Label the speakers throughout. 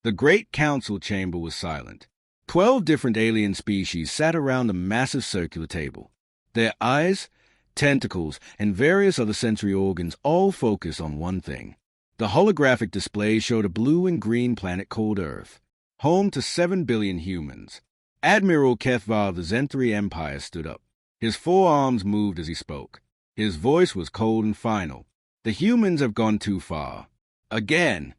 Speaker 1: The great council chamber was silent. 12 different alien species sat around a massive circular table. Their eyes, tentacles, and various other sensory organs all focused on one thing. The holographic display showed a blue and green planet called Earth, home to 7 billion humans. Admiral Kethvar of the Zenthri Empire stood up. His forearms moved as he spoke. His voice was cold and final. The humans have gone too far. Again.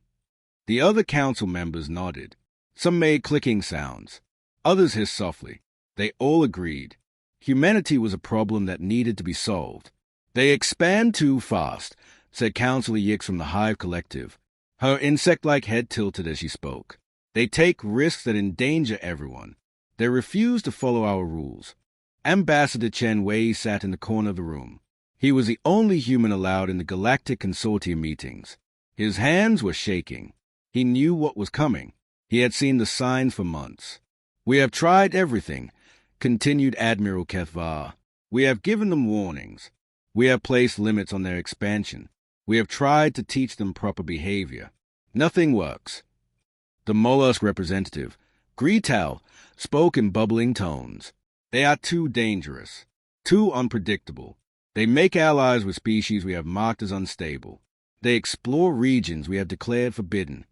Speaker 1: The other council members nodded. Some made clicking sounds. Others hissed softly. They all agreed. Humanity was a problem that needed to be solved. They expand too fast, said Councillor Yix from the Hive Collective. Her insect-like head tilted as she spoke. They take risks that endanger everyone. They refuse to follow our rules. Ambassador Chen Wei sat in the corner of the room. He was the only human allowed in the Galactic Consortium meetings. His hands were shaking. He knew what was coming. He had seen the signs for months. We have tried everything, continued Admiral Kethvar. We have given them warnings. We have placed limits on their expansion. We have tried to teach them proper behavior. Nothing works. The mollusk representative, Greetal, spoke in bubbling tones. They are too dangerous, too unpredictable. They make allies with species we have marked as unstable. They explore regions we have declared forbidden.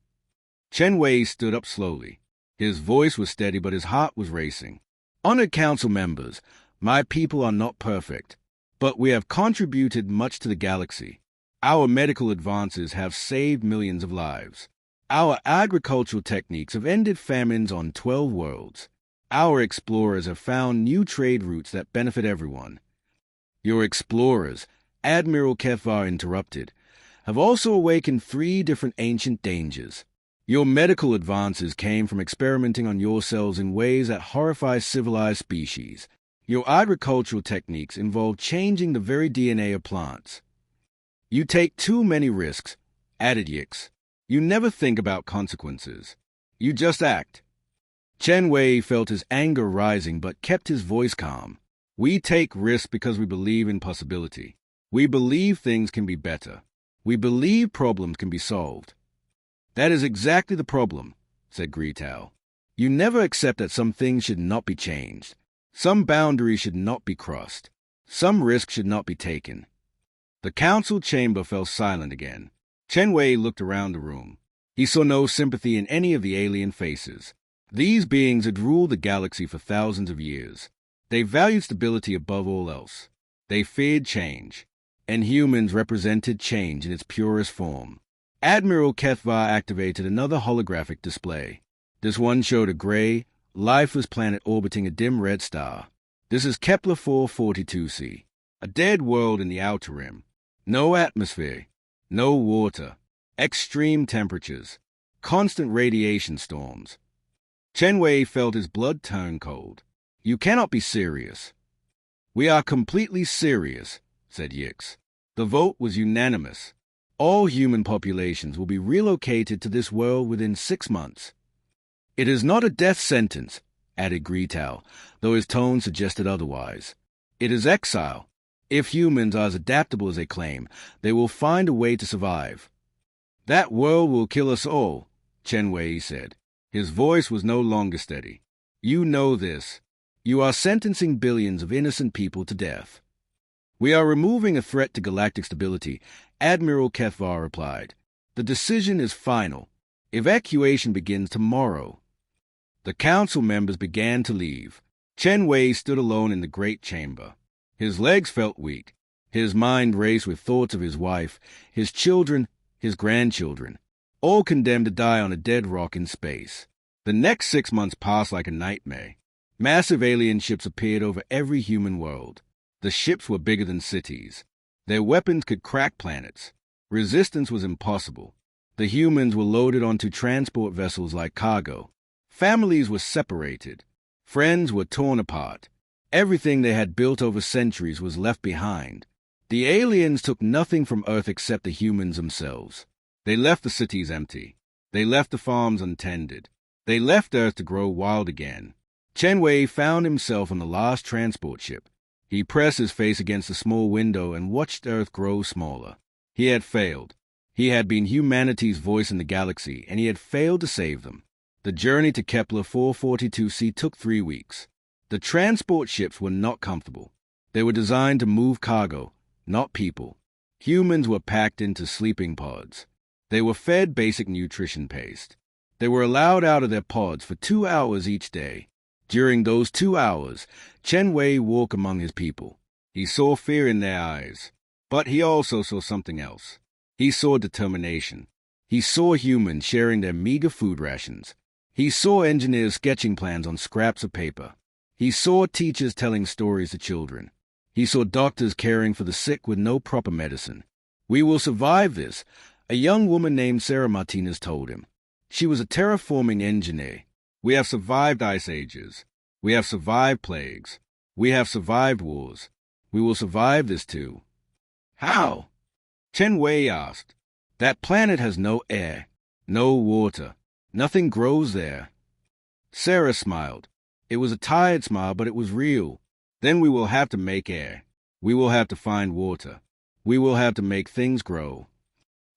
Speaker 1: Chen Wei stood up slowly. His voice was steady, but his heart was racing. Honored council members, my people are not perfect, but we have contributed much to the galaxy. Our medical advances have saved millions of lives. Our agricultural techniques have ended famines on 12 worlds. Our explorers have found new trade routes that benefit everyone. Your explorers, Admiral Kethvar interrupted, have also awakened 3 different ancient dangers. Your medical advances came from experimenting on yourselves in ways that horrify civilized species. Your agricultural techniques involve changing the very DNA of plants. You take too many risks, added Yix. You never think about consequences. You just act. Chen Wei felt his anger rising but kept his voice calm. We take risks because we believe in possibility. We believe things can be better. We believe problems can be solved. That is exactly the problem, said Greetal. You never accept that some things should not be changed. Some boundaries should not be crossed. Some risks should not be taken. The council chamber fell silent again. Chen Wei looked around the room. He saw no sympathy in any of the alien faces. These beings had ruled the galaxy for thousands of years. They valued stability above all else. They feared change, and humans represented change in its purest form. Admiral Kethvar activated another holographic display. This one showed a gray, lifeless planet orbiting a dim red star. This is Kepler 442c, a dead world in the outer rim. No atmosphere, no water, extreme temperatures, constant radiation storms. Chen Wei felt his blood turn cold. You cannot be serious. We are completely serious, said Yix. The vote was unanimous. All human populations will be relocated to this world within 6 months. It is not a death sentence, added Greetal, though his tone suggested otherwise. It is exile. If humans are as adaptable as they claim, they will find a way to survive. That world will kill us all, Chen Wei said. His voice was no longer steady. You know this. You are sentencing billions of innocent people to death. We are removing a threat to galactic stability, Admiral Kethvar replied. The decision is final. Evacuation begins tomorrow. The council members began to leave. Chen Wei stood alone in the great chamber. His legs felt weak. His mind raced with thoughts of his wife, his children, his grandchildren, all condemned to die on a dead rock in space. The next 6 months passed like a nightmare. Massive alien ships appeared over every human world. The ships were bigger than cities. Their weapons could crack planets. Resistance was impossible. The humans were loaded onto transport vessels like cargo. Families were separated. Friends were torn apart. Everything they had built over centuries was left behind. The aliens took nothing from Earth except the humans themselves. They left the cities empty. They left the farms untended. They left Earth to grow wild again. Chen Wei found himself on the last transport ship. He pressed his face against a small window and watched Earth grow smaller. He had failed. He had been humanity's voice in the galaxy, and he had failed to save them. The journey to Kepler 442c took 3 weeks. The transport ships were not comfortable. They were designed to move cargo, not people. Humans were packed into sleeping pods. They were fed basic nutrition paste. They were allowed out of their pods for 2 hours each day. During those 2 hours, Chen Wei walked among his people. He saw fear in their eyes, but he also saw something else. He saw determination. He saw humans sharing their meager food rations. He saw engineers sketching plans on scraps of paper. He saw teachers telling stories to children. He saw doctors caring for the sick with no proper medicine. "We will survive this," a young woman named Sarah Martinez told him. She was a terraforming engineer. "We have survived ice ages. We have survived plagues. We have survived wars. We will survive this too." "How?" Chen Wei asked. "That planet has no air, no water. Nothing grows there." Sarah smiled. It was a tired smile, but it was real. "Then we will have to make air. We will have to find water. We will have to make things grow."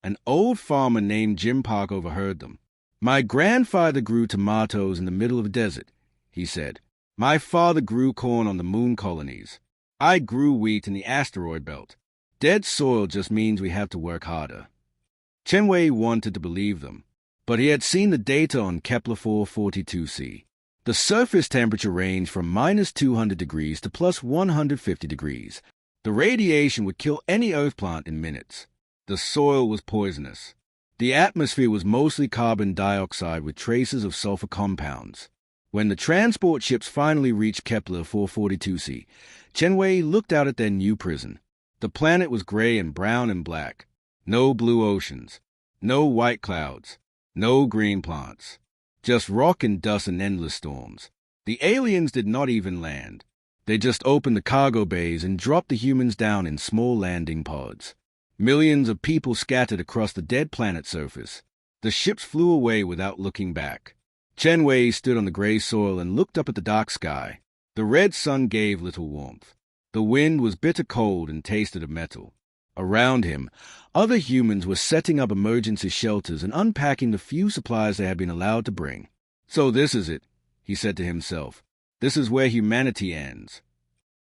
Speaker 1: An old farmer named Jim Park overheard them. "My grandfather grew tomatoes in the middle of the desert," he said. "My father grew corn on the moon colonies. I grew wheat in the asteroid belt. Dead soil just means we have to work harder." Chen Wei wanted to believe them, but he had seen the data on Kepler 442c. The surface temperature ranged from -200 degrees to +150 degrees. The radiation would kill any earth plant in minutes. The soil was poisonous. The atmosphere was mostly carbon dioxide with traces of sulfur compounds. When the transport ships finally reached Kepler 442c, Chen Wei looked out at their new prison. The planet was gray and brown and black. No blue oceans. No white clouds. No green plants. Just rock and dust and endless storms. The aliens did not even land. They just opened the cargo bays and dropped the humans down in small landing pods. Millions of people scattered across the dead planet's surface. The ships flew away without looking back. Chen Wei stood on the gray soil and looked up at the dark sky. The red sun gave little warmth. The wind was bitter cold and tasted of metal. Around him, other humans were setting up emergency shelters and unpacking the few supplies they had been allowed to bring. "So this is it," he said to himself. "This is where humanity ends."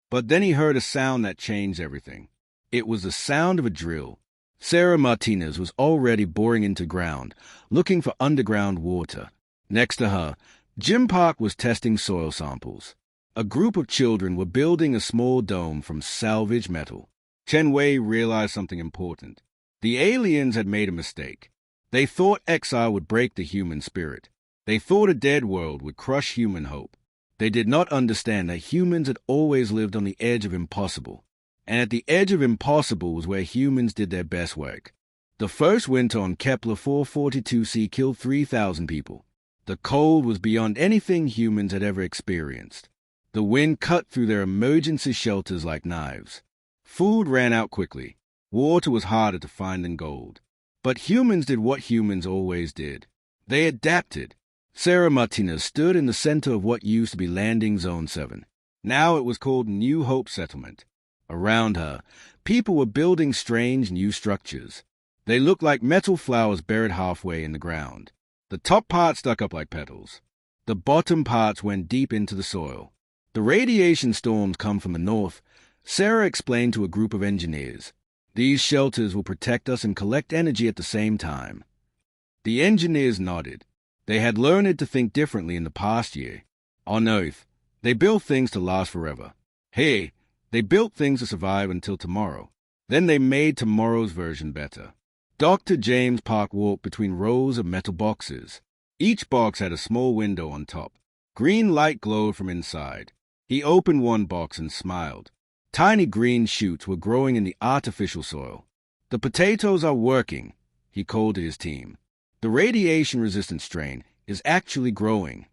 Speaker 1: But then he heard a sound that changed everything. It was the sound of a drill. Sarah Martinez was already boring into ground, looking for underground water. Next to her, Jim Park was testing soil samples. A group of children were building a small dome from salvaged metal. Chen Wei realized something important. The aliens had made a mistake. They thought exile would break the human spirit. They thought a dead world would crush human hope. They did not understand that humans had always lived on the edge of impossible. And at the edge of impossible was where humans did their best work. The first winter on Kepler 442c killed 3,000 people. The cold was beyond anything humans had ever experienced. The wind cut through their emergency shelters like knives. Food ran out quickly. Water was harder to find than gold. But humans did what humans always did. They adapted. Sarah Martinez stood in the center of what used to be Landing Zone 7. Now it was called New Hope Settlement. Around her, people were building strange new structures. They looked like metal flowers buried halfway in the ground. The top part stuck up like petals. The bottom parts went deep into the soil. The radiation storms come from the north. Sarah explained to a group of engineers. These shelters will protect us and collect energy at the same time. The engineers nodded. They had learned to think differently in the past year. On Earth, they built things to last forever. Here, they built things to survive until tomorrow. Then they made tomorrow's version better. Dr. James Park walked between rows of metal boxes. Each box had a small window on top. Green light glowed from inside. He opened one box and smiled. Tiny green shoots were growing in the artificial soil. "The potatoes are working," he called to his team. "The radiation-resistant strain is actually growing."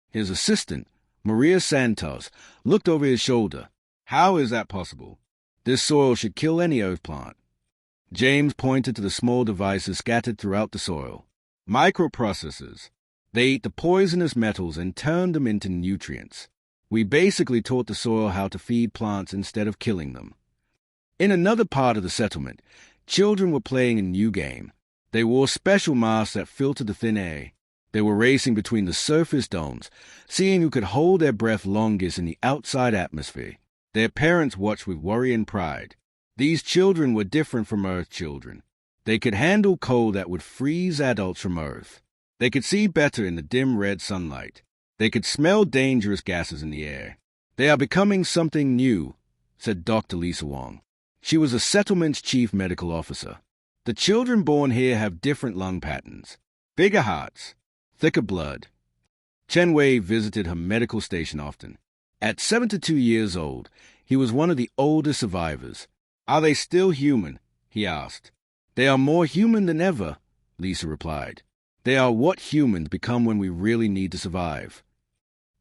Speaker 1: His assistant, Maria Santos, looked over his shoulder. "How is that possible? This soil should kill any earth plant." James pointed to the small devices scattered throughout the soil. "Microprocessors. They eat the poisonous metals and turn them into nutrients. We basically taught the soil how to feed plants instead of killing them." In another part of the settlement, Children were playing a new game. They wore special masks that filtered the thin air. They were racing between the surface domes, seeing who could hold their breath longest in the outside atmosphere. Their parents watched with worry and pride. These children were different from Earth children. They could handle cold that would freeze adults from Earth. They could see better in the dim red sunlight. They could smell dangerous gases in the air. "They are becoming something new," said Dr. Lisa Wong. She was the settlement's chief medical officer. "The children born here have different lung patterns, bigger hearts, thicker blood." Chen Wei visited her medical station often. At 72 years old, he was one of the oldest survivors. "Are they still human?" he asked. "They are more human than ever," Lisa replied. "They are what humans become when we really need to survive."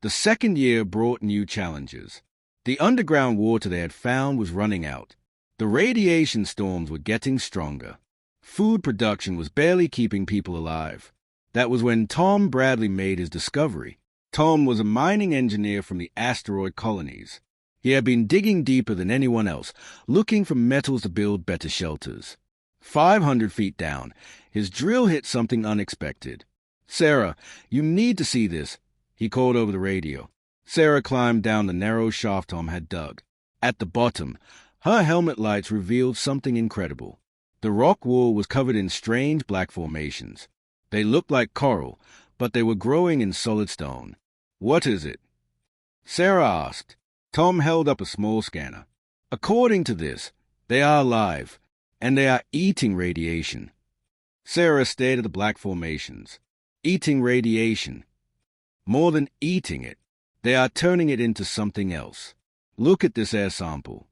Speaker 1: The second year brought new challenges. The underground water they had found was running out. The radiation storms were getting stronger. Food production was barely keeping people alive. That was when Tom Bradley made his discovery. Tom was a mining engineer from the asteroid colonies. He had been digging deeper than anyone else, looking for metals to build better shelters. 500 feet down, his drill hit something unexpected. "Sarah, you need to see this," he called over the radio. Sarah climbed down the narrow shaft Tom had dug. At the bottom, her helmet lights revealed something incredible. The rock wall was covered in strange black formations. They looked like coral, but they were growing in solid stone. "What is it?" Sarah asked. Tom held up a small scanner. "According to this, they are alive, and they are eating radiation." Sarah stared at the black formations. "Eating radiation. More than eating it, they are turning it into something else. Look at this air sample."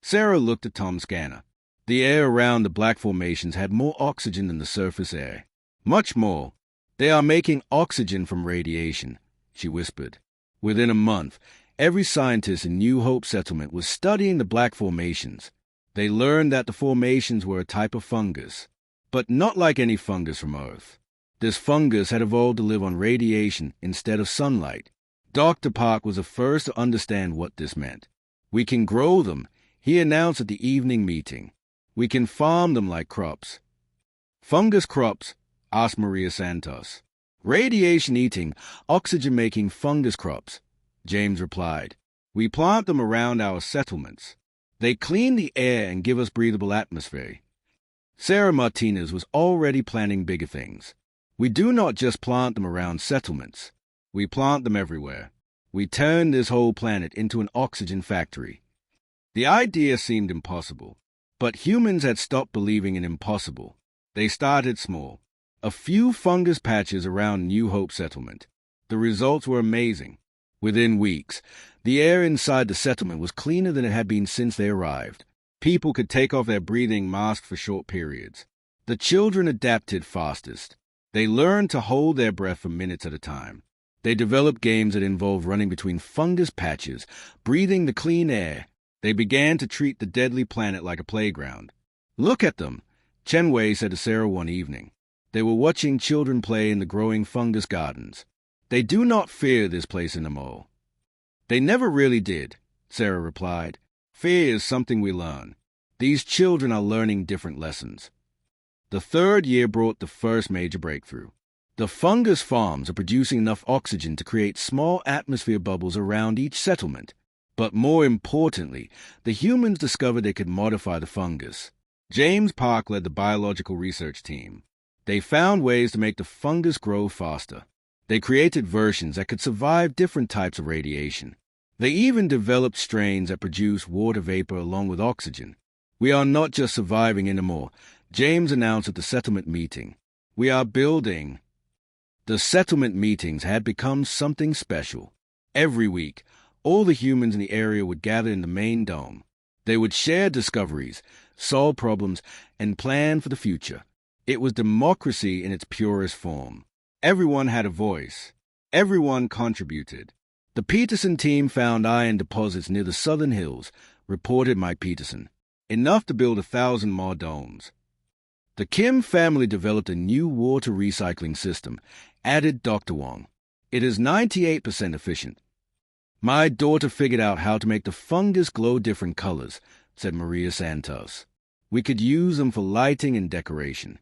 Speaker 1: Sarah looked at Tom's scanner. The air around the black formations had more oxygen than the surface air. "Much more. They are making oxygen from radiation," she whispered. Within a month, every scientist in New Hope Settlement was studying the black formations. They learned that the formations were a type of fungus, but not like any fungus from Earth. This fungus had evolved to live on radiation instead of sunlight. Dr. Park was the first to understand what this meant. "We can grow them," he announced at the evening meeting. "We can farm them like crops." "Fungus crops?" asked Maria Santos. "Radiation-eating, oxygen-making fungus crops," James replied. "We plant them around our settlements. They clean the air and give us breathable atmosphere." Sarah Martinez was already planning bigger things. "We do not just plant them around settlements. We plant them everywhere. We turn this whole planet into an oxygen factory." The idea seemed impossible, but humans had stopped believing in impossible. They started small. A few fungus patches around New Hope Settlement. The results were amazing. Within weeks, the air inside the settlement was cleaner than it had been since they arrived. People could take off their breathing masks for short periods. The children adapted fastest. They learned to hold their breath for minutes at a time. They developed games that involved running between fungus patches, breathing the clean air. They began to treat the deadly planet like a playground. "Look at them," Chen Wei said to Sarah one evening. They were watching children play in the growing fungus gardens. "They do not fear this place anymore." "They never really did," Sarah replied. "Fear is something we learn. These children are learning different lessons." The third year brought the first major breakthrough. The fungus farms are producing enough oxygen to create small atmosphere bubbles around each settlement. But more importantly, the humans discovered they could modify the fungus. James Park led the biological research team. They found ways to make the fungus grow faster. They created versions that could survive different types of radiation. They even developed strains that produce water vapor along with oxygen. "We are not just surviving anymore," James announced at the settlement meeting. "We are building." The settlement meetings had become something special. Every week, all the humans in the area would gather in the main dome. They would share discoveries, solve problems, and plan for the future. It was democracy in its purest form. Everyone had a voice. Everyone contributed. "The Peterson team found iron deposits near the southern hills," reported Mike Peterson. "Enough to build 1,000 more domes." "The Kim family developed a new water recycling system," added Dr. Wong. "It is 98% efficient." "My daughter figured out how to make the fungus glow different colors," said Maria Santos. We could use them for lighting and decoration.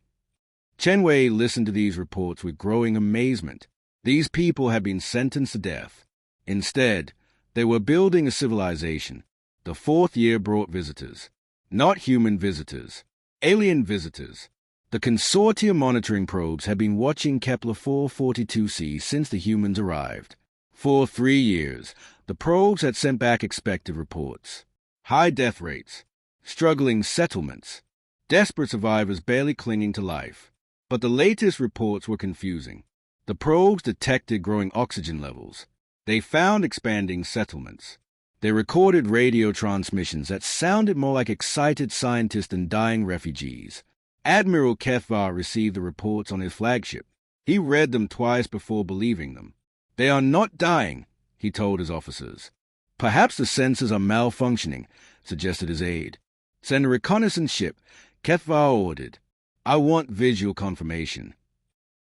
Speaker 1: Chen Wei listened to these reports with growing amazement. These people had been sentenced to death. Instead, they were building a civilization. The fourth year brought visitors. Not human visitors. Alien visitors. The Consortium monitoring probes had been watching Kepler 442c since the humans arrived. For 3 years, the probes had sent back expected reports. High death rates. Struggling settlements. Desperate survivors barely clinging to life. But the latest reports were confusing. The probes detected growing oxygen levels. They found expanding settlements. They recorded radio transmissions that sounded more like excited scientists than dying refugees. Admiral Kethvar received the reports on his flagship. He read them twice before believing them. "They are not dying," he told his officers. "Perhaps the sensors are malfunctioning," suggested his aide. "Send a reconnaissance ship," Kethvar ordered. "I want visual confirmation."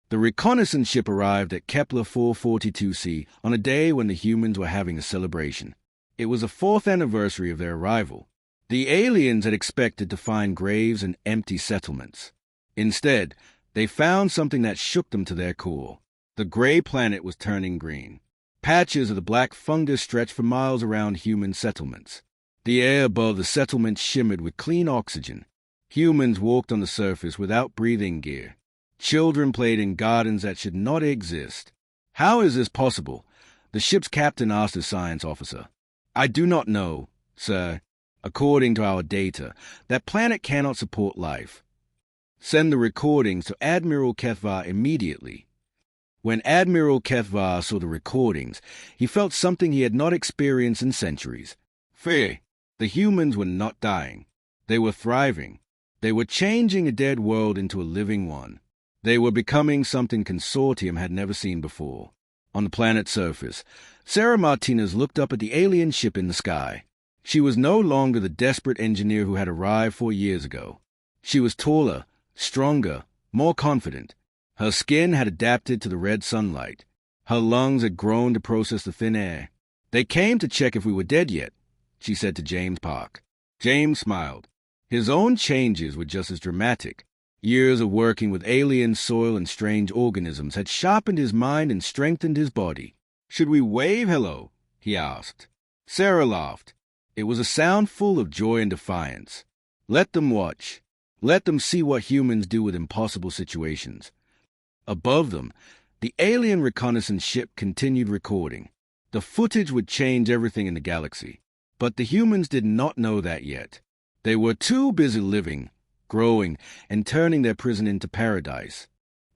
Speaker 1: The reconnaissance ship arrived at Kepler 442c on a day when the humans were having a celebration. It was the 4th anniversary of their arrival. The aliens had expected to find graves and empty settlements. Instead, they found something that shook them to their core. The gray planet was turning green. Patches of the black fungus stretched for miles around human settlements. The air above the settlements shimmered with clean oxygen. Humans walked on the surface without breathing gear. Children played in gardens that should not exist. "How is this possible?" the ship's captain asked his science officer. "I do not know, sir. According to our data, that planet cannot support life. Send the recordings to Admiral Kethvar immediately." When Admiral Kethvar saw the recordings, he felt something he had not experienced in centuries. Fear. The humans were not dying. They were thriving. They were changing a dead world into a living one. They were becoming something Consortium had never seen before. On the planet's surface, Sarah Martinez looked up at the alien ship in the sky. She was no longer the desperate engineer who had arrived 4 years ago. She was taller, stronger, more confident. Her skin had adapted to the red sunlight. Her lungs had grown to process the thin air. "They came to check if we were dead yet," she said to James Park. James smiled. His own changes were just as dramatic. Years of working with alien soil and strange organisms had sharpened his mind and strengthened his body. "Should we wave hello?" he asked. Sarah laughed. It was a sound full of joy and defiance. "Let them watch. Let them see what humans do with impossible situations." Above them, the alien reconnaissance ship continued recording. The footage would change everything in the galaxy. But the humans did not know that yet. They were too busy living, growing, and turning their prison into paradise.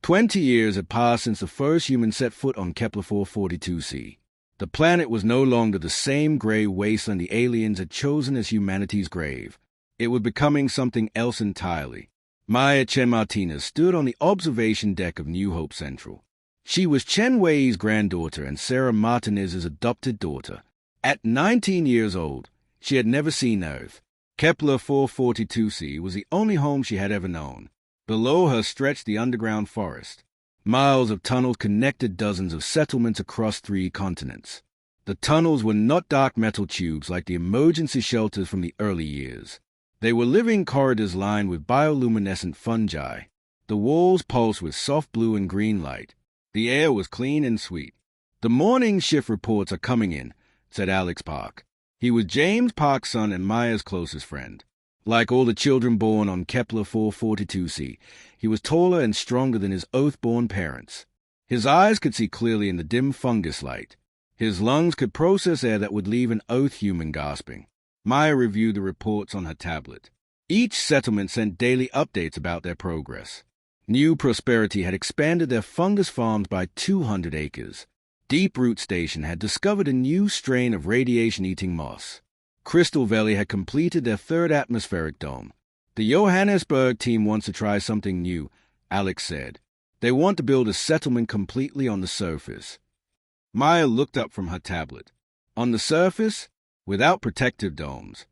Speaker 1: 20 years had passed since the first human set foot on Kepler 442c. The planet was no longer the same gray wasteland the aliens had chosen as humanity's grave. It was becoming something else entirely. Maya Chen Martinez stood on the observation deck of New Hope Central. She was Chen Wei's granddaughter and Sarah Martinez's adopted daughter. At 19 years old, she had never seen Earth. Kepler 442c was the only home she had ever known. Below her stretched the underground forest. Miles of tunnels connected dozens of settlements across 3 continents. The tunnels were not dark metal tubes like the emergency shelters from the early years. They were living corridors lined with bioluminescent fungi. The walls pulsed with soft blue and green light. The air was clean and sweet. "The morning shift reports are coming in," said Alex Park. He was James Park's son and Maya's closest friend. Like all the children born on Kepler 442c, he was taller and stronger than his Earth-born parents. His eyes could see clearly in the dim fungus light. His lungs could process air that would leave an Earth human gasping. Maya reviewed the reports on her tablet. Each settlement sent daily updates about their progress. New Prosperity had expanded their fungus farms by 200 acres. Deep Root Station had discovered a new strain of radiation-eating moss. Crystal Valley had completed their 3rd atmospheric dome. "The Johannesburg team wants to try something new," Alex said. "They want to build a settlement completely on the surface." Maya looked up from her tablet. "On the surface? Without protective domes.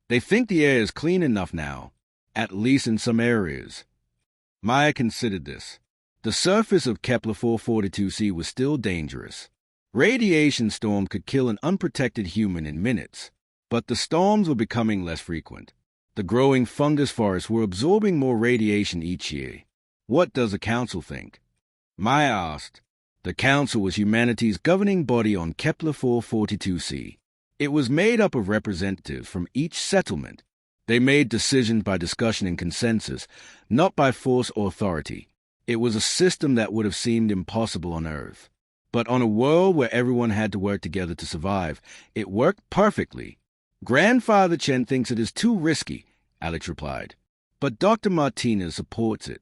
Speaker 1: They think the air is clean enough now, at least in some areas." Maya considered this. The surface of Kepler 442c was still dangerous. Radiation storms could kill an unprotected human in minutes, but the storms were becoming less frequent. The growing fungus forests were absorbing more radiation each year. What does the Council think? Maya asked. The Council was humanity's governing body on Kepler 442c. It was made up of representatives from each settlement. They made decisions by discussion and consensus, not by force or authority. It was a system that would have seemed impossible on Earth. But on a world where everyone had to work together to survive, it worked perfectly. Grandfather Chen thinks it is too risky, Alex replied. But Dr. Martinez supports it.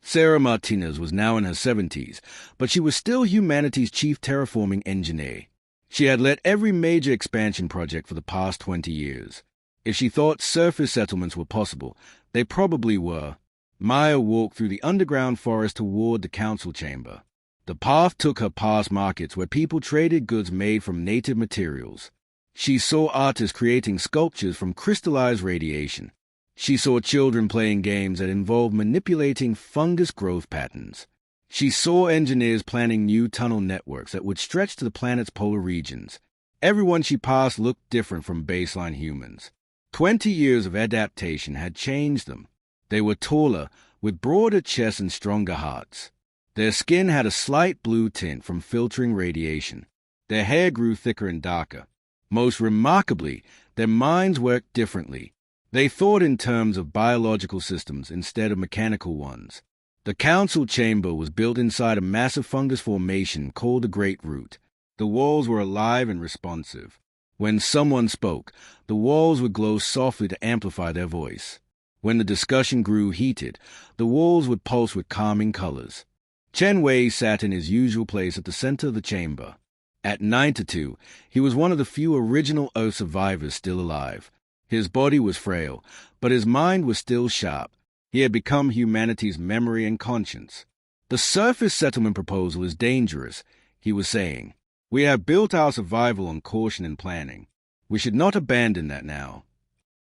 Speaker 1: Sarah Martinez was now in her 70s, but she was still humanity's chief terraforming engineer. She had led every major expansion project for the past 20 years. If she thought surface settlements were possible, they probably were. Maya walked through the underground forest toward the council chamber. The path took her past markets where people traded goods made from native materials. She saw artists creating sculptures from crystallized radiation. She saw children playing games that involved manipulating fungus growth patterns. She saw engineers planning new tunnel networks that would stretch to the planet's polar regions. Everyone she passed looked different from baseline humans. 20 years of adaptation had changed them. They were taller, with broader chests and stronger hearts. Their skin had a slight blue tint from filtering radiation. Their hair grew thicker and darker. Most remarkably, their minds worked differently. They thought in terms of biological systems instead of mechanical ones. The council chamber was built inside a massive fungus formation called the Great Root. The walls were alive and responsive. When someone spoke, the walls would glow softly to amplify their voice. When the discussion grew heated, the walls would pulse with calming colors. Chen Wei sat in his usual place at the center of the chamber. At 9-2, he was one of the few original Earth survivors still alive. His body was frail, but his mind was still sharp. He had become humanity's memory and conscience. The surface settlement proposal is dangerous, he was saying. We have built our survival on caution and planning. We should not abandon that now.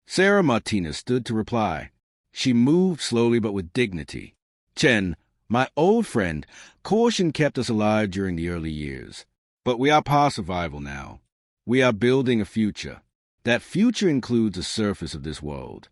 Speaker 1: Sarah Martinez stood to reply. She moved slowly but with dignity. Chen, my old friend, caution kept us alive during the early years. But we are past survival now. We are building a future. That future includes the surface of this world.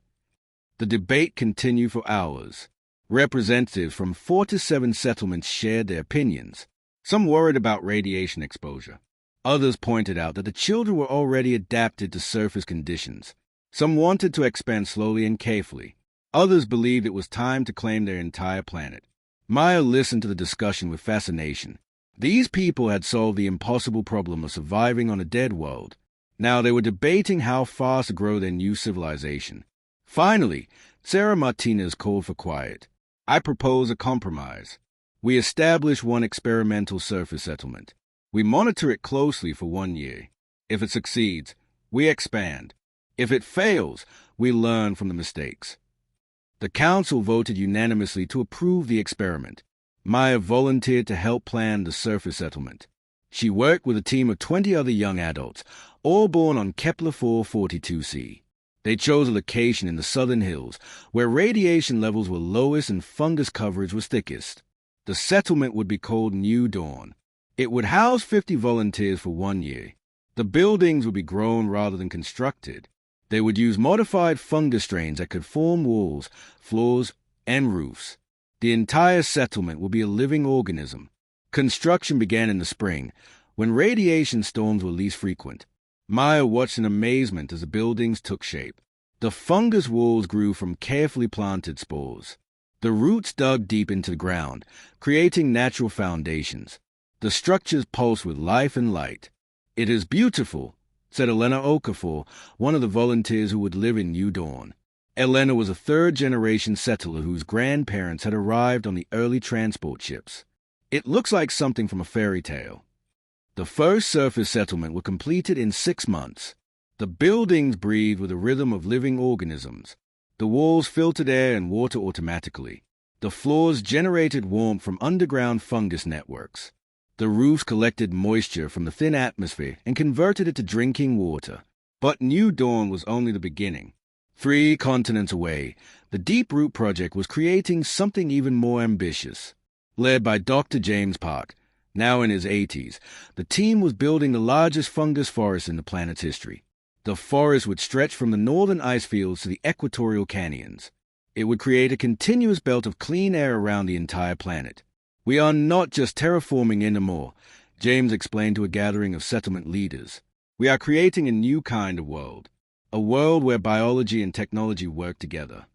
Speaker 1: The debate continued for hours. Representatives from 4 to 7 settlements shared their opinions. Some worried about radiation exposure. Others pointed out that the children were already adapted to surface conditions. Some wanted to expand slowly and carefully. Others believed it was time to claim their entire planet. Maya listened to the discussion with fascination. These people had solved the impossible problem of surviving on a dead world. Now they were debating how fast to grow their new civilization. Finally, Sarah Martinez called for quiet. I propose a compromise. We establish one experimental surface settlement. We monitor it closely for 1 year. If it succeeds, we expand. If it fails, we learn from the mistakes. The council voted unanimously to approve the experiment. Maya volunteered to help plan the surface settlement. She worked with a team of 20 other young adults, all born on Kepler 442c. They chose a location in the southern hills, where radiation levels were lowest and fungus coverage was thickest. The settlement would be called New Dawn. It would house 50 volunteers for 1 year. The buildings would be grown rather than constructed. They would use modified fungus strains that could form walls, floors, and roofs. The entire settlement would be a living organism. Construction began in the spring, when radiation storms were least frequent. Maya watched in amazement as the buildings took shape. The fungus walls grew from carefully planted spores. The roots dug deep into the ground, creating natural foundations. The structures pulsed with life and light. It is beautiful, said Elena Okafor, one of the volunteers who would live in New Dawn. Elena was a third-generation settler whose grandparents had arrived on the early transport ships. It looks like something from a fairy tale. The first surface settlement was completed in 6 months. The buildings breathed with the rhythm of living organisms. The walls filtered air and water automatically. The floors generated warmth from underground fungus networks. The roofs collected moisture from the thin atmosphere and converted it to drinking water. But New Dawn was only the beginning. 3 continents away, the Deep Root Project was creating something even more ambitious. Led by Dr. James Park, now in his 80s, the team was building the largest fungus forest in the planet's history. The forest would stretch from the northern ice fields to the equatorial canyons. It would create a continuous belt of clean air around the entire planet. We are not just terraforming anymore, James explained to a gathering of settlement leaders. We are creating a new kind of world, a world where biology and technology work together.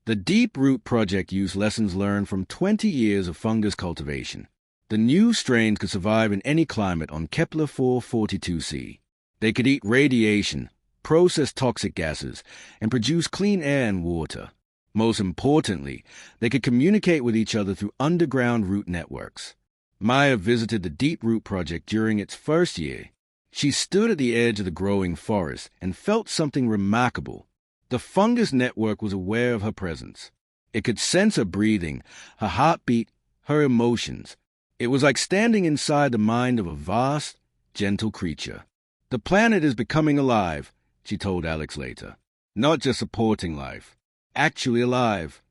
Speaker 1: The Deep Root Project used lessons learned from 20 years of fungus cultivation. The new strains could survive in any climate on Kepler 442c. They could eat radiation, process toxic gases, and produce clean air and water. Most importantly, they could communicate with each other through underground root networks. Maya visited the Deep Root Project during its first year. She stood at the edge of the growing forest and felt something remarkable. The fungus network was aware of her presence. It could sense her breathing, her heartbeat, her emotions. It was like standing inside the mind of a vast, gentle creature. "The planet is becoming alive," she told Alex later. "Not just supporting life, actually alive."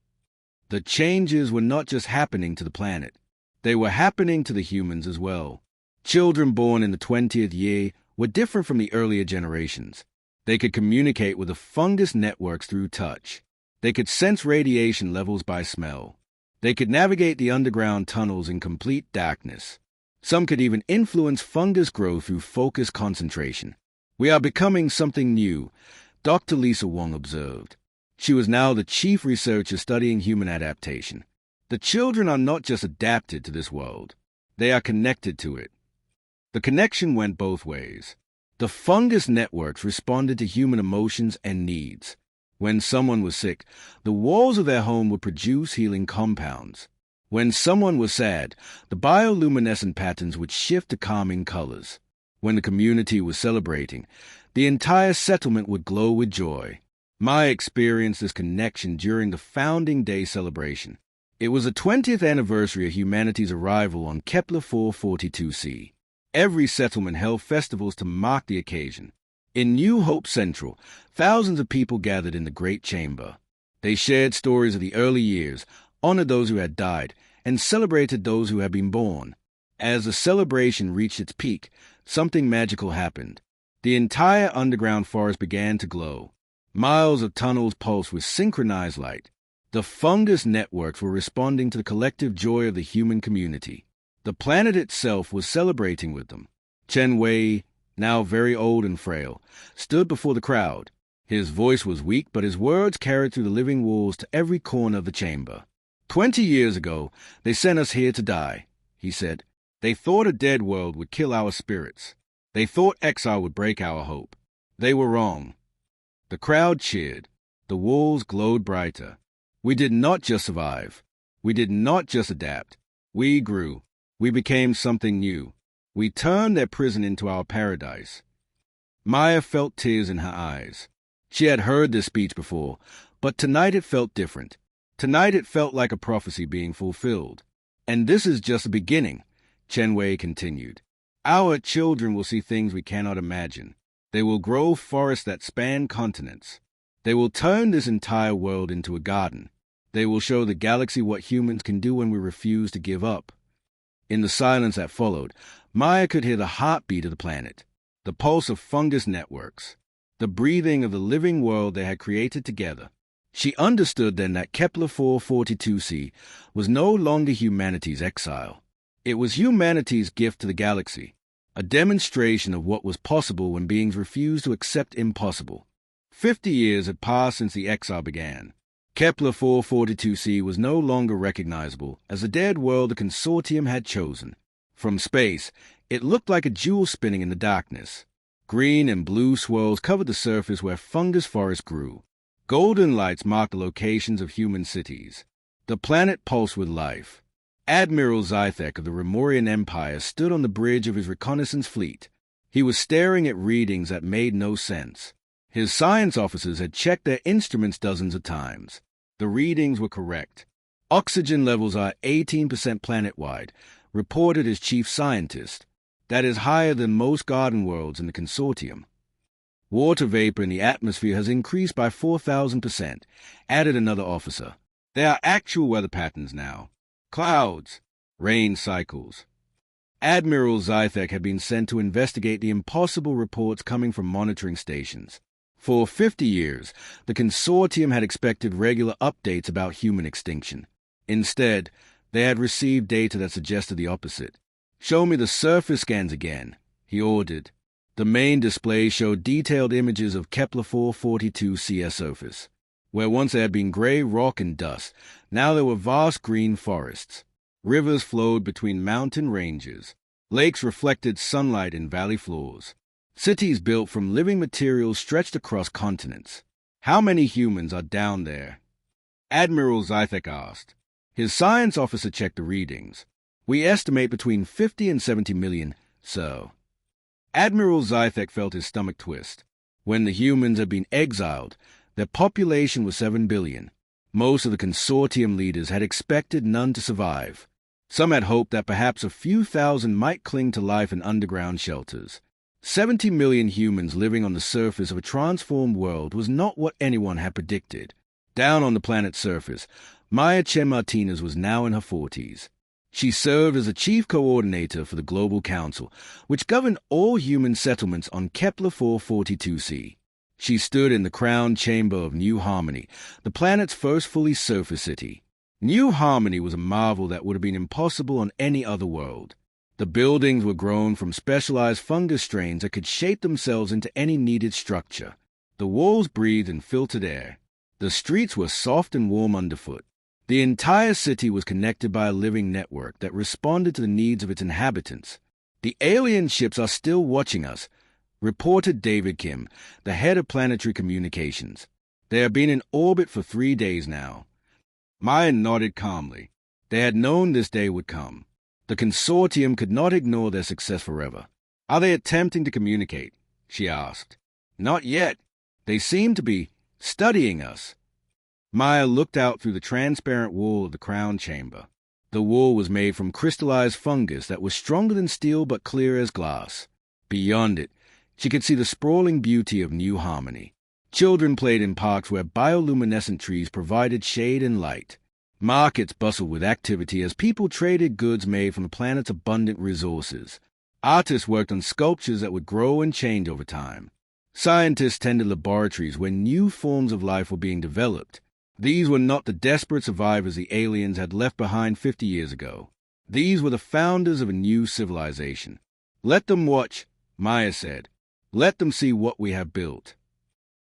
Speaker 1: The changes were not just happening to the planet. They were happening to the humans as well. Children born in the 20th year were different from the earlier generations. They could communicate with the fungus networks through touch. They could sense radiation levels by smell. They could navigate the underground tunnels in complete darkness. Some could even influence fungus growth through focused concentration. "We are becoming something new," Dr. Lisa Wong observed. She was now the chief researcher studying human adaptation. The children are not just adapted to this world. They are connected to it. The connection went both ways. The fungus networks responded to human emotions and needs. When someone was sick, the walls of their home would produce healing compounds. When someone was sad, the bioluminescent patterns would shift to calming colors. When the community was celebrating, the entire settlement would glow with joy. Maya experienced this connection during the Founding Day celebration. It was the 20th anniversary of humanity's arrival on Kepler 442c. Every settlement held festivals to mark the occasion. In New Hope Central, thousands of people gathered in the Great Chamber. They shared stories of the early years, honored those who had died, and celebrated those who had been born. As the celebration reached its peak, something magical happened. The entire underground forest began to glow. Miles of tunnels pulsed with synchronized light. The fungus networks were responding to the collective joy of the human community. The planet itself was celebrating with them. Chen Wei, now very old and frail, stood before the crowd. His voice was weak, but his words carried through the living walls to every corner of the chamber. 20 years ago, they sent us here to die, he said. They thought a dead world would kill our spirits. They thought exile would break our hope. They were wrong. The crowd cheered. The walls glowed brighter. We did not just survive. We did not just adapt. We grew. We became something new. We turned their prison into our paradise. Maya felt tears in her eyes. She had heard this speech before, but tonight it felt different. Tonight it felt like a prophecy being fulfilled. "And this is just the beginning," Chen Wei continued. "Our children will see things we cannot imagine. They will grow forests that span continents. They will turn this entire world into a garden. They will show the galaxy what humans can do when we refuse to give up." In the silence that followed, Maya could hear the heartbeat of the planet, the pulse of fungus networks, the breathing of the living world they had created together. She understood then that Kepler 442c was no longer humanity's exile. It was humanity's gift to the galaxy, a demonstration of what was possible when beings refused to accept impossible. 50 years had passed since the exile began. Kepler 442c was no longer recognizable as the dead world the Consortium had chosen. From space, it looked like a jewel spinning in the darkness. Green and blue swirls covered the surface where fungus forests grew. Golden lights marked the locations of human cities. The planet pulsed with life. Admiral Zythek of the Remorian Empire stood on the bridge of his reconnaissance fleet. He was staring at readings that made no sense. His science officers had checked their instruments dozens of times. The readings were correct. Oxygen levels are 18% planet-wide, reported his chief scientist. That is higher than most garden worlds in the Consortium. Water vapor in the atmosphere has increased by 4,000%, added another officer. There are actual weather patterns now. Clouds, rain cycles. Admiral Zythek had been sent to investigate the impossible reports coming from monitoring stations. For 50 years, the Consortium had expected regular updates about human extinction. Instead, they had received data that suggested the opposite. "Show me the surface scans again," he ordered. The main display showed detailed images of Kepler 442c's surface. Where once there had been gray rock and dust, now there were vast green forests. Rivers flowed between mountain ranges. Lakes reflected sunlight in valley floors. Cities built from living materials stretched across continents. "How many humans are down there?" Admiral Zythek asked. His science officer checked the readings. "We estimate between 50 and 70 million, so." Admiral Zythek felt his stomach twist. When the humans had been exiled, their population was 7 billion. Most of the Consortium leaders had expected none to survive. Some had hoped that perhaps a few thousand might cling to life in underground shelters. 70 million humans living on the surface of a transformed world was not what anyone had predicted. Down on the planet's surface, Maya Chen Martinez was now in her 40s. She served as the chief coordinator for the Global Council, which governed all human settlements on Kepler 442c. She stood in the crown chamber of New Harmony, the planet's first fully surface city. New Harmony was a marvel that would have been impossible on any other world. The buildings were grown from specialized fungus strains that could shape themselves into any needed structure. The walls breathed in filtered air. The streets were soft and warm underfoot. The entire city was connected by a living network that responded to the needs of its inhabitants. "The alien ships are still watching us," reported David Kim, the head of planetary communications. "They have been in orbit for 3 days now." Maya nodded calmly. They had known this day would come. The Consortium could not ignore their success forever. "Are they attempting to communicate?" she asked. "Not yet. They seem to be studying us." Maya looked out through the transparent wall of the crown chamber. The wall was made from crystallized fungus that was stronger than steel but clear as glass. Beyond it, she could see the sprawling beauty of New Harmony. Children played in parks where bioluminescent trees provided shade and light. Markets bustled with activity as people traded goods made from the planet's abundant resources. Artists worked on sculptures that would grow and change over time. Scientists tended laboratories where new forms of life were being developed. These were not the desperate survivors the aliens had left behind 50 years ago. These were the founders of a new civilization. "Let them watch," Maya said. "Let them see what we have built."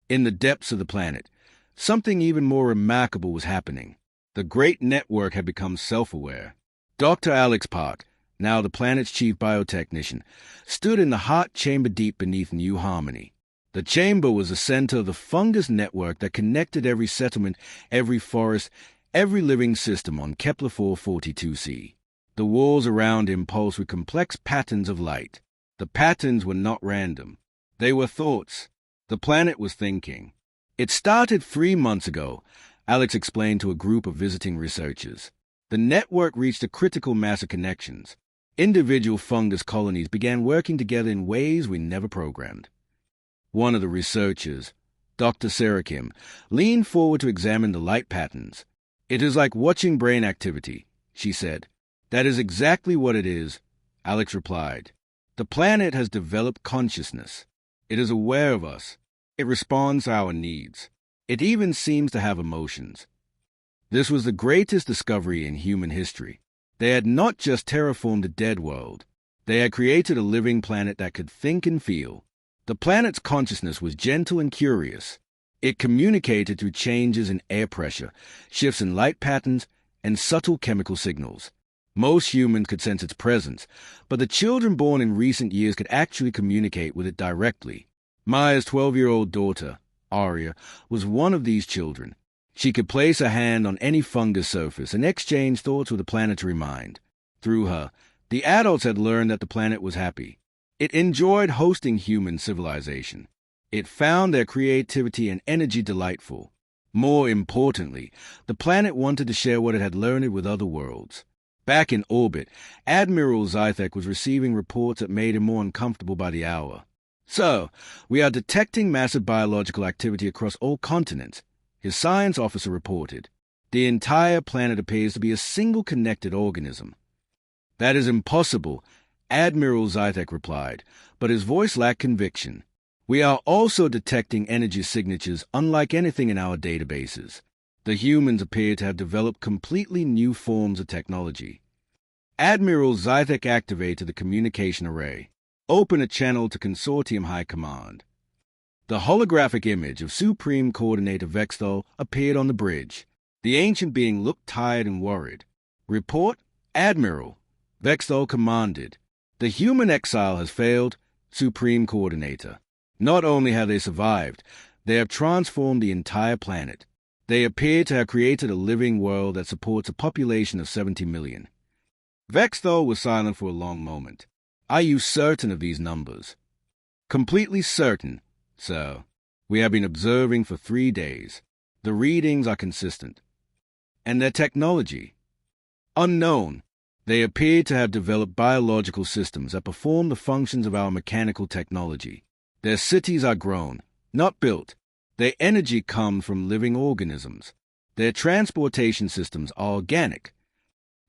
Speaker 1: In the depths of the planet, something even more remarkable was happening. The great network had become self-aware. Dr. Alex Park, now the planet's chief biotechnician, stood in the hot chamber deep beneath New Harmony. The chamber was the center of the fungus network that connected every settlement, every forest, every living system on Kepler 442c. The walls around him pulsed with complex patterns of light. The patterns were not random. They were thoughts. The planet was thinking. "It started 3 months ago," Alex explained to a group of visiting researchers. "The network reached a critical mass of connections. Individual fungus colonies began working together in ways we never programmed." One of the researchers, Dr. Sarah Kim, leaned forward to examine the light patterns. "It is like watching brain activity," she said. "That is exactly what it is," Alex replied. "The planet has developed consciousness. It is aware of us. It responds to our needs. It even seems to have emotions." This was the greatest discovery in human history. They had not just terraformed a dead world. They had created a living planet that could think and feel. The planet's consciousness was gentle and curious. It communicated through changes in air pressure, shifts in light patterns, and subtle chemical signals. Most humans could sense its presence, but the children born in recent years could actually communicate with it directly. Maya's 12-year-old daughter, Aria, was one of these children. She could place a hand on any fungus surface and exchange thoughts with a planetary mind. Through her, the adults had learned that the planet was happy. It enjoyed hosting human civilization. It found their creativity and energy delightful. More importantly, the planet wanted to share what it had learned with other worlds. Back in orbit, Admiral Zythek was receiving reports that made him more uncomfortable by the hour. "So, we are detecting massive biological activity across all continents," his science officer reported. "The entire planet appears to be a single connected organism." "That is impossible," Admiral Zythek replied, but his voice lacked conviction. We are also detecting energy signatures unlike anything in our databases. The humans appear to have developed completely new forms of technology. Admiral Zythek activated the communication array. Open a channel to Consortium High Command. The holographic image of Supreme Coordinator Vexthal appeared on the bridge. The ancient being looked tired and worried. Report, Admiral. Vexthal commanded. The human exile has failed, Supreme Coordinator. Not only have they survived, they have transformed the entire planet. They appear to have created a living world that supports a population of 70 million. Vexthal was silent for a long moment. Are you certain of these numbers? Completely certain, sir. We have been observing for 3 days. The readings are consistent. And their technology? Unknown. They appear to have developed biological systems that perform the functions of our mechanical technology. Their cities are grown, not built. Their energy comes from living organisms. Their transportation systems are organic.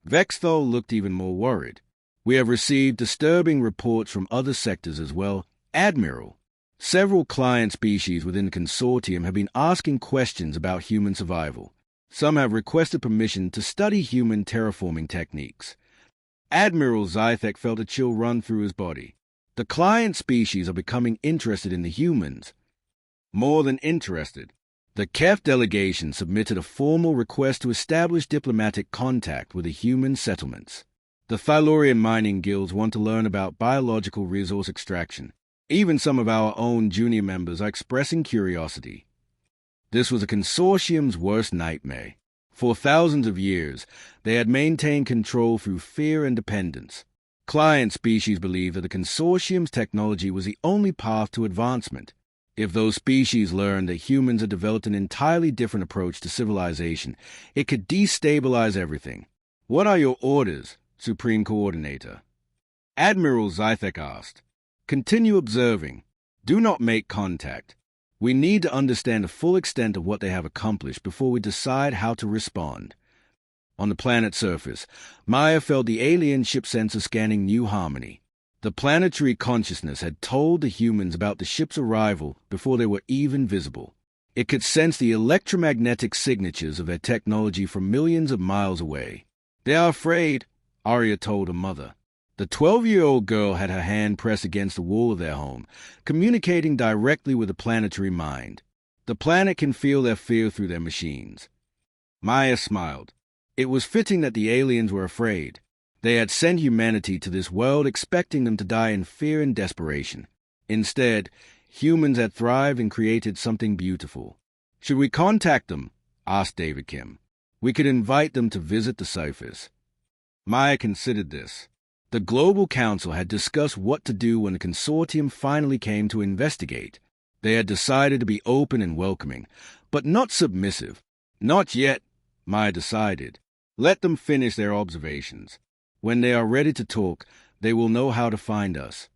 Speaker 1: Vexthal looked even more worried. We have received disturbing reports from other sectors as well, Admiral. Several client species within the Consortium have been asking questions about human survival. Some have requested permission to study human terraforming techniques. Admiral Zythek felt a chill run through his body. The client species are becoming interested in the humans. More than interested. The KEF delegation submitted a formal request to establish diplomatic contact with the human settlements. The Thylorian mining guilds want to learn about biological resource extraction. Even some of our own junior members are expressing curiosity. This was a consortium's worst nightmare. For thousands of years, they had maintained control through fear and dependence. Client species believed that the consortium's technology was the only path to advancement. If those species learned that humans had developed an entirely different approach to civilization, it could destabilize everything. What are your orders, Supreme Coordinator? Admiral Zythek asked. Continue observing. Do not make contact. We need to understand the full extent of what they have accomplished before we decide how to respond. On the planet's surface, Maya felt the alien ship sensor scanning New Harmony. The planetary consciousness had told the humans about the ship's arrival before they were even visible. It could sense the electromagnetic signatures of their technology from millions of miles away. They are afraid, Arya told her mother. The 12-year-old girl had her hand pressed against the wall of their home, communicating directly with the planetary mind. The planet can feel their fear through their machines. Maya smiled. It was fitting that the aliens were afraid. They had sent humanity to this world expecting them to die in fear and desperation. Instead, humans had thrived and created something beautiful. Should we contact them? Asked David Kim. We could invite them to visit the surface. Maya considered this. The Global Council had discussed what to do when the Consortium finally came to investigate. They had decided to be open and welcoming, but not submissive. Not yet, Maya decided. Let them finish their observations. When they are ready to talk, they will know how to find us.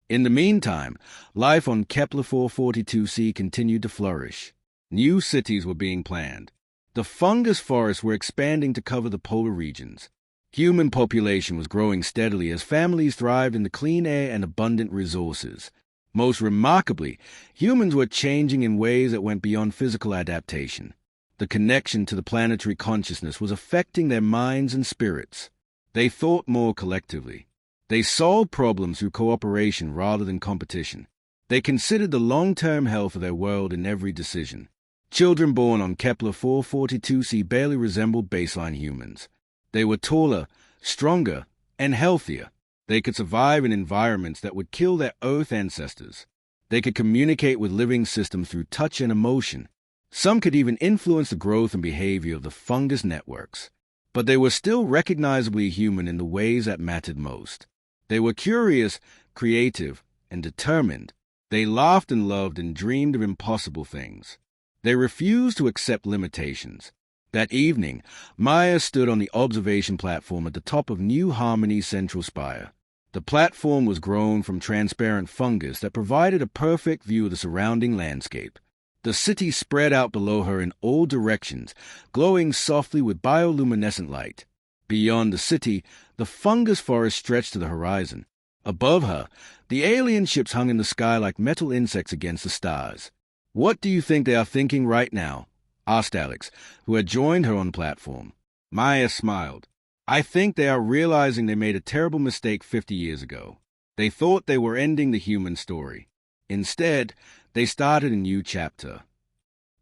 Speaker 1: In the meantime, life on Kepler 442c continued to flourish. New cities were being planned. The fungus forests were expanding to cover the polar regions. Human population was growing steadily as families thrived in the clean air and abundant resources. Most remarkably, humans were changing in ways that went beyond physical adaptation. The connection to the planetary consciousness was affecting their minds and spirits. They thought more collectively. They solved problems through cooperation rather than competition. They considered the long-term health of their world in every decision. Children born on Kepler 442c barely resembled baseline humans. They were taller, stronger, and healthier. They could survive in environments that would kill their Earth ancestors. They could communicate with living systems through touch and emotion. Some could even influence the growth and behavior of the fungus networks. But they were still recognizably human in the ways that mattered most. They were curious, creative, and determined. They laughed and loved and dreamed of impossible things. They refused to accept limitations. That evening, Maya stood on the observation platform at the top of New Harmony's central spire. The platform was grown from transparent fungus that provided a perfect view of the surrounding landscape. The city spread out below her in all directions, glowing softly with bioluminescent light. Beyond the city, The fungus forest stretched to the horizon. Above her, the alien ships hung in the sky like metal insects against the stars. "What do you think they are thinking right now?" asked Alex, who had joined her on the platform. Maya smiled. "I think they are realizing they made a terrible mistake 50 years ago. They thought they were ending the human story. Instead, they started a new chapter."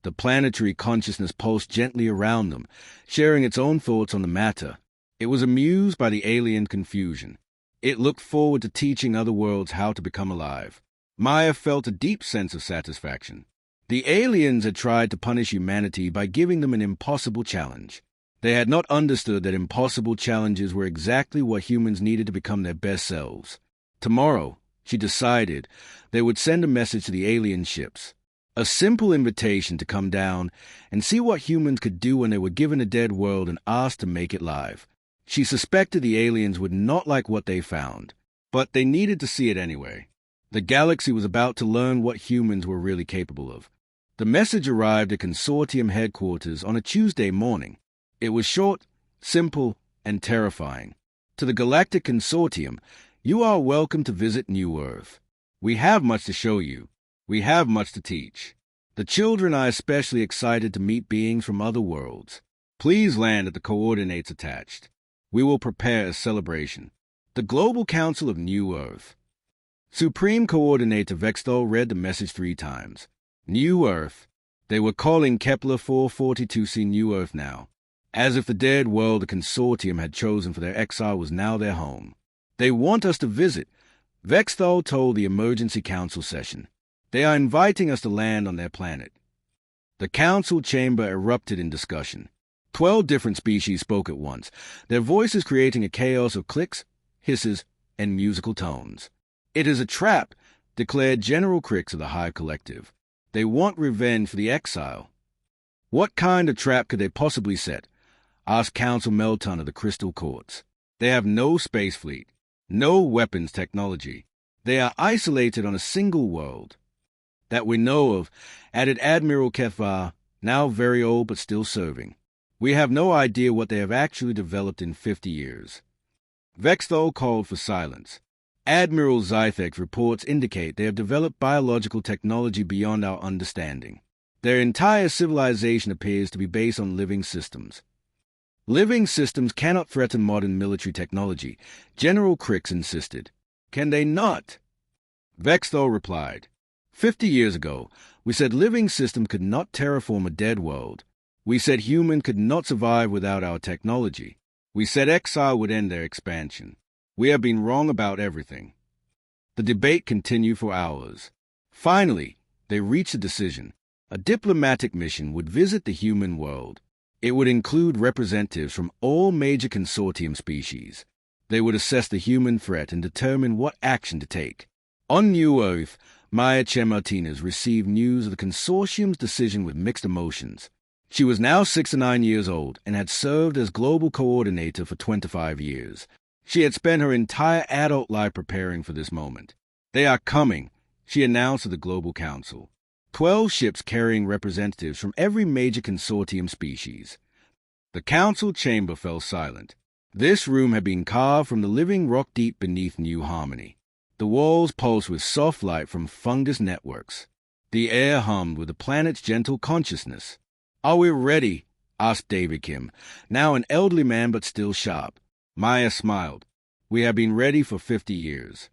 Speaker 1: The planetary consciousness pulsed gently around them, sharing its own thoughts on the matter. It was amused by the alien confusion. It looked forward to teaching other worlds how to become alive. Maya felt a deep sense of satisfaction. The aliens had tried to punish humanity by giving them an impossible challenge. They had not understood that impossible challenges were exactly what humans needed to become their best selves. Tomorrow, she decided, they would send a message to the alien ships. A simple invitation to come down and see what humans could do when they were given a dead world and asked to make it live. She suspected the aliens would not like what they found, but they needed to see it anyway. The galaxy was about to learn what humans were really capable of. The message arrived at Consortium headquarters on a Tuesday morning. It was short, simple, and terrifying. "To the Galactic Consortium, you are welcome to visit New Earth. We have much to show you. We have much to teach. The children are especially excited to meet beings from other worlds. Please land at the coordinates attached. We will prepare a celebration. The Global Council of New Earth." Supreme Coordinator Vexthal read the message 3 times. New Earth. They were calling Kepler 442c New Earth now, as if the dead world the Consortium had chosen for their exile was now their home. "They want us to visit," Vexthal told the Emergency Council session. "They are inviting us to land on their planet." The council chamber erupted in discussion. 12 different species spoke at once, their voices creating a chaos of clicks, hisses, and musical tones. "It is a trap," declared General Crix of the Hive Collective. "They want revenge for the exile." "What kind of trap could they possibly set?" asked Council Melton of the Crystal Courts. "They have no space fleet, no weapons technology. They are isolated on a single world." "That we know of," added Admiral Kethvar, now very old but still serving. "We have no idea what they have actually developed in 50 years. Vexthal called for silence. Admiral Zythek's reports indicate they have developed biological technology beyond our understanding. Their entire civilization appears to be based on living systems. Living systems cannot threaten modern military technology, General Crix insisted. "Can they not?" Vexthal replied. 50 years ago, we said living systems could not terraform a dead world. We said humans could not survive without our technology. We said exile would end their expansion. We have been wrong about everything." The debate continued for hours. Finally, they reached a decision. A diplomatic mission would visit the human world. It would include representatives from all major consortium species. They would assess the human threat and determine what action to take. On New Earth, Maya Martinez received news of the consortium's decision with mixed emotions. She was now 69 years old and had served as global coordinator for 25 years. She had spent her entire adult life preparing for this moment. "They are coming," she announced to the Global Council. 12 ships carrying representatives from every major consortium species. The council chamber fell silent. This room had been carved from the living rock deep beneath New Harmony. The walls pulsed with soft light from fungus networks. The air hummed with the planet's gentle consciousness. "Are we ready?" asked David Kim, now an elderly man but still sharp. Maya smiled. "We have been ready for 50 years."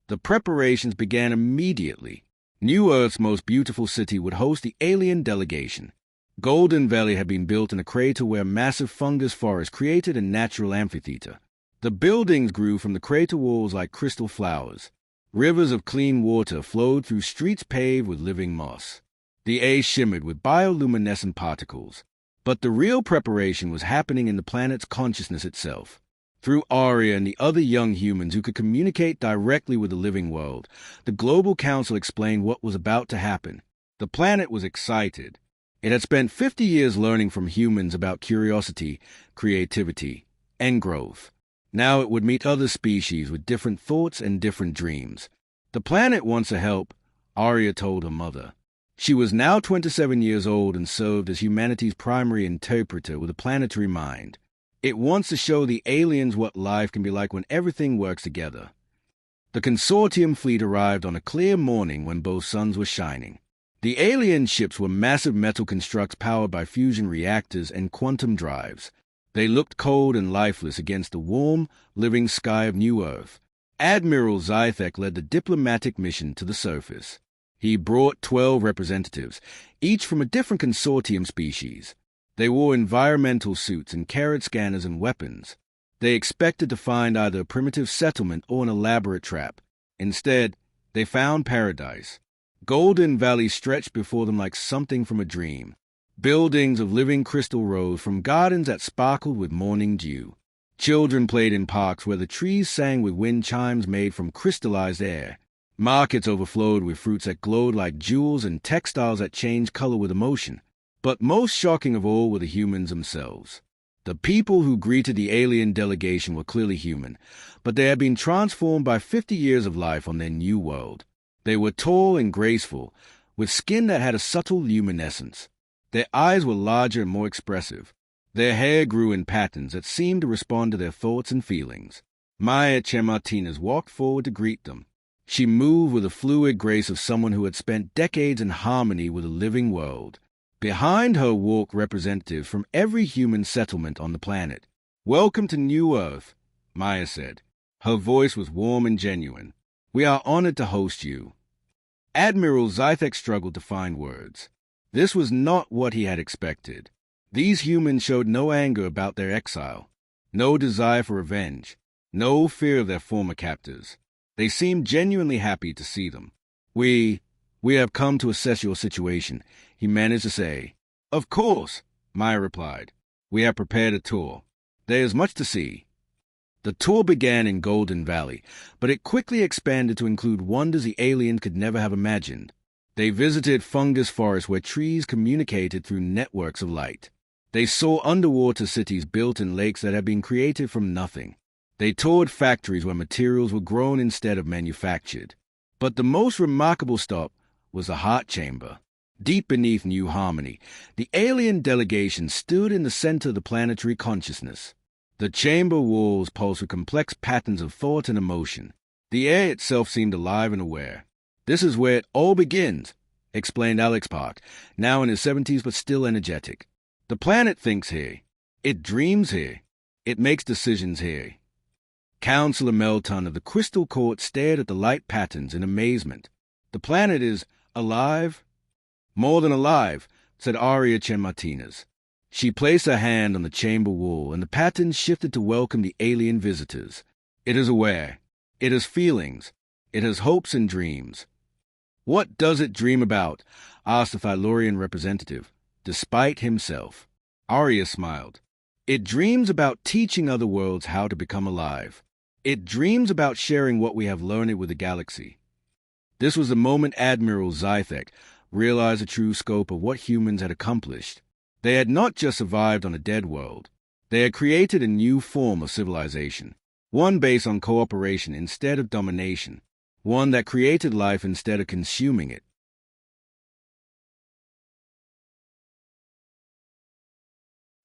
Speaker 1: The preparations began immediately. New Earth's most beautiful city would host the alien delegation. Golden Valley had been built in a crater where massive fungus forests created a natural amphitheater. The buildings grew from the crater walls like crystal flowers. Rivers of clean water flowed through streets paved with living moss. The air shimmered with bioluminescent particles. But the real preparation was happening in the planet's consciousness itself. Through Arya and the other young humans who could communicate directly with the living world, the Global Council explained what was about to happen. The planet was excited. It had spent 50 years learning from humans about curiosity, creativity, and growth. Now it would meet other species with different thoughts and different dreams. "The planet wants to help," Arya told her mother. She was now 27 years old and served as humanity's primary interpreter with a planetary mind. It wants to show the aliens what life can be like when everything works together. The Consortium fleet arrived on a clear morning when both suns were shining. The alien ships were massive metal constructs powered by fusion reactors and quantum drives. They looked cold and lifeless against the warm, living sky of New Earth. Admiral Zythek led the diplomatic mission to the surface. He brought 12 representatives, each from a different Consortium species. They wore environmental suits and carried scanners and weapons. They expected to find either a primitive settlement or an elaborate trap. Instead, they found paradise. Golden Valley stretched before them like something from a dream. Buildings of living crystal rose from gardens that sparkled with morning dew. Children played in parks where the trees sang with wind chimes made from crystallized air. Markets overflowed with fruits that glowed like jewels and textiles that changed color with emotion. But most shocking of all were the humans themselves. The people who greeted the alien delegation were clearly human, but they had been transformed by 50 years of life on their new world. They were tall and graceful, with skin that had a subtle luminescence. Their eyes were larger and more expressive. Their hair grew in patterns that seemed to respond to their thoughts and feelings. Maya Martinez walked forward to greet them. She moved with the fluid grace of someone who had spent decades in harmony with a living world. Behind her walked representatives from every human settlement on the planet. "Welcome to New Earth," Maya said. Her voice was warm and genuine. "We are honored to host you." Admiral Zythek struggled to find words. This was not what he had expected. These humans showed no anger about their exile, no desire for revenge, no fear of their former captors. They seemed genuinely happy to see them. We have come to assess your situation," he managed to say. "Of course," Maya replied. "We have prepared a tour. There is much to see." The tour began in Golden Valley, but it quickly expanded to include wonders the aliens could never have imagined. They visited fungus forests where trees communicated through networks of light. They saw underwater cities built in lakes that had been created from nothing. They toured factories where materials were grown instead of manufactured. But the most remarkable stop was the heart chamber. Deep beneath New Harmony, the alien delegation stood in the center of the planetary consciousness. The chamber walls pulsed with complex patterns of thought and emotion. The air itself seemed alive and aware. "This is where it all begins," explained Alex Park, now in his 70s but still energetic. "The planet thinks here. It dreams here. It makes decisions here." Counselor Melton of the Crystal Court stared at the light patterns in amazement. "The planet is alive?" "More than alive," said Aria Chen Martinez. She placed her hand on the chamber wall, and the patterns shifted to welcome the alien visitors. "It is aware. It has feelings. It has hopes and dreams." "What does it dream about?" asked the Thylaurian representative, despite himself. Aria smiled. "It dreams about teaching other worlds how to become alive. It dreams about sharing what we have learned with the galaxy." This was the moment Admiral Zythek realized the true scope of what humans had accomplished. They had not just survived on a dead world. They had created a new form of civilization, one based on cooperation instead of domination, one that created life instead of consuming it.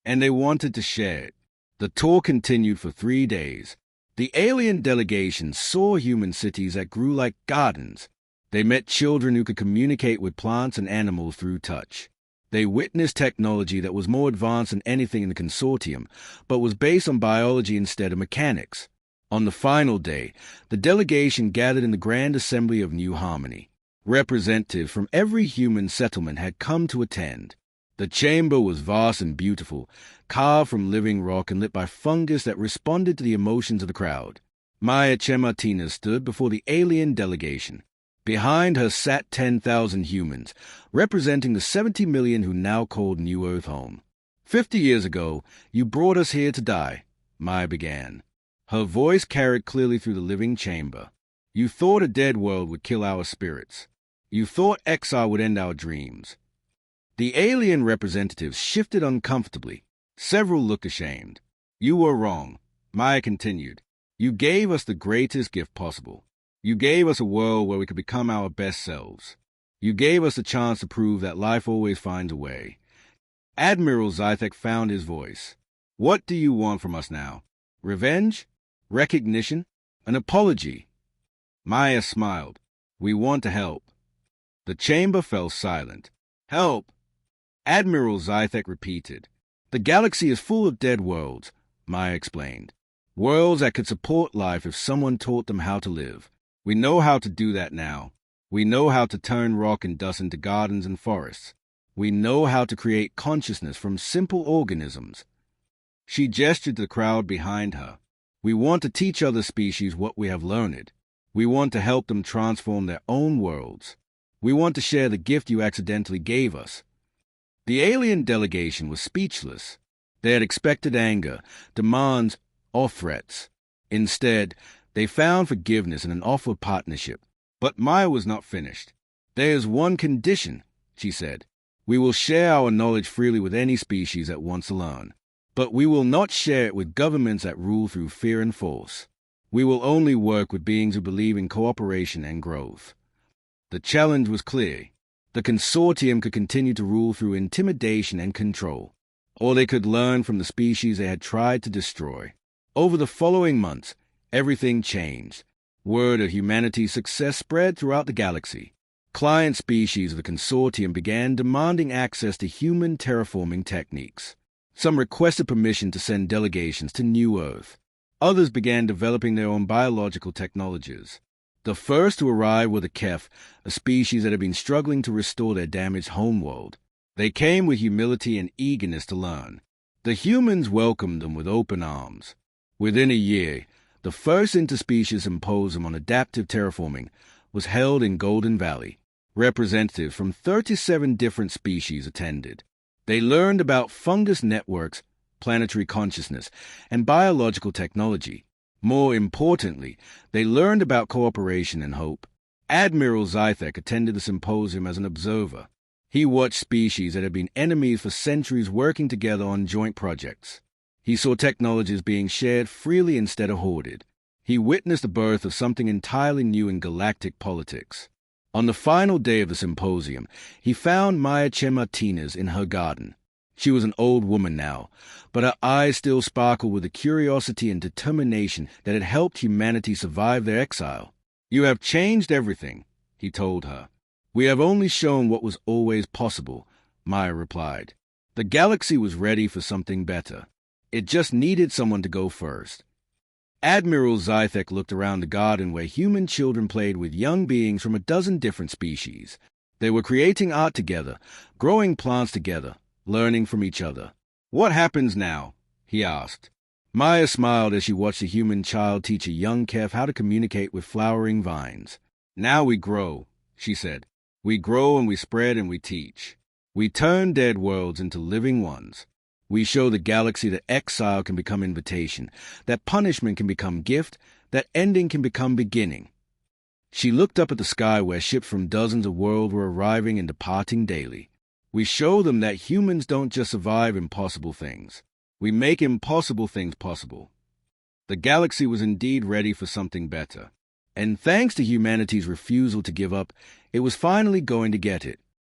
Speaker 1: And they wanted to share it. The tour continued for 3 days. The alien delegation saw human cities that grew like gardens. They met children who could communicate with plants and animals through touch. They witnessed technology that was more advanced than anything in the Consortium, but was based on biology instead of mechanics. On the final day, the delegation gathered in the Grand Assembly of New Harmony. Representatives from every human settlement had come to attend. The chamber was vast and beautiful, carved from living rock and lit by fungus that responded to the emotions of the crowd. Maya Chen Martinez stood before the alien delegation. Behind her sat 10,000 humans, representing the 70 million who now called New Earth home. 50 years ago, you brought us here to die," Maya began. Her voice carried clearly through the living chamber. "You thought a dead world would kill our spirits. You thought exile would end our dreams." The alien representatives shifted uncomfortably. Several looked ashamed. "You were wrong," Maya continued. "You gave us the greatest gift possible. You gave us a world where we could become our best selves. You gave us a chance to prove that life always finds a way." Admiral Zythek found his voice. What do you want from us now? Revenge? Recognition? An apology? Maya smiled. We want to help. The chamber fell silent. Help! Admiral Zythek repeated. The galaxy is full of dead worlds, Maya explained. Worlds that could support life if someone taught them how to live. We know how to do that now. We know how to turn rock and dust into gardens and forests. We know how to create consciousness from simple organisms. She gestured to the crowd behind her. We want to teach other species what we have learned. We want to help them transform their own worlds. We want to share the gift you accidentally gave us. The alien delegation was speechless. They had expected anger, demands, or threats. Instead, they found forgiveness and an offer of partnership. But Maya was not finished. There is one condition, she said. We will share our knowledge freely with any species that wants to learn. But we will not share it with governments that rule through fear and force. We will only work with beings who believe in cooperation and growth. The challenge was clear. The Consortium could continue to rule through intimidation and control, or they could learn from the species they had tried to destroy. Over the following months, everything changed. Word of humanity's success spread throughout the galaxy. Client species of the Consortium began demanding access to human terraforming techniques. Some requested permission to send delegations to New Earth. Others began developing their own biological technologies. The first to arrive were the Kef, a species that had been struggling to restore their damaged homeworld. They came with humility and eagerness to learn. The humans welcomed them with open arms. Within a year, the first interspecies symposium on adaptive terraforming was held in Golden Valley. Representatives from 37 different species attended. They learned about fungus networks, planetary consciousness, and biological technology. More importantly, they learned about cooperation and hope. Admiral Zythek attended the symposium as an observer. He watched species that had been enemies for centuries working together on joint projects. He saw technologies being shared freely instead of hoarded. He witnessed the birth of something entirely new in galactic politics. On the final day of the symposium, he found Maya Martinez in her garden. She was an old woman now, but her eyes still sparkled with the curiosity and determination that had helped humanity survive their exile. You have changed everything, he told her. We have only shown what was always possible, Maya replied. The galaxy was ready for something better. It just needed someone to go first. Admiral Zythek looked around the garden where human children played with young beings from a dozen different species. They were creating art together, growing plants together, learning from each other. What happens now? He asked. Maya smiled as she watched a human child teach a young Kef how to communicate with flowering vines. Now we grow, she said. We grow and we spread and we teach. We turn dead worlds into living ones. We show the galaxy that exile can become invitation, that punishment can become gift, that ending can become beginning. She looked up at the sky where ships from dozens of worlds were arriving and departing daily. We show them that humans don't just survive impossible things. We make impossible things possible. The galaxy was indeed ready for something better. And thanks to humanity's refusal to give up, it was finally going to get it.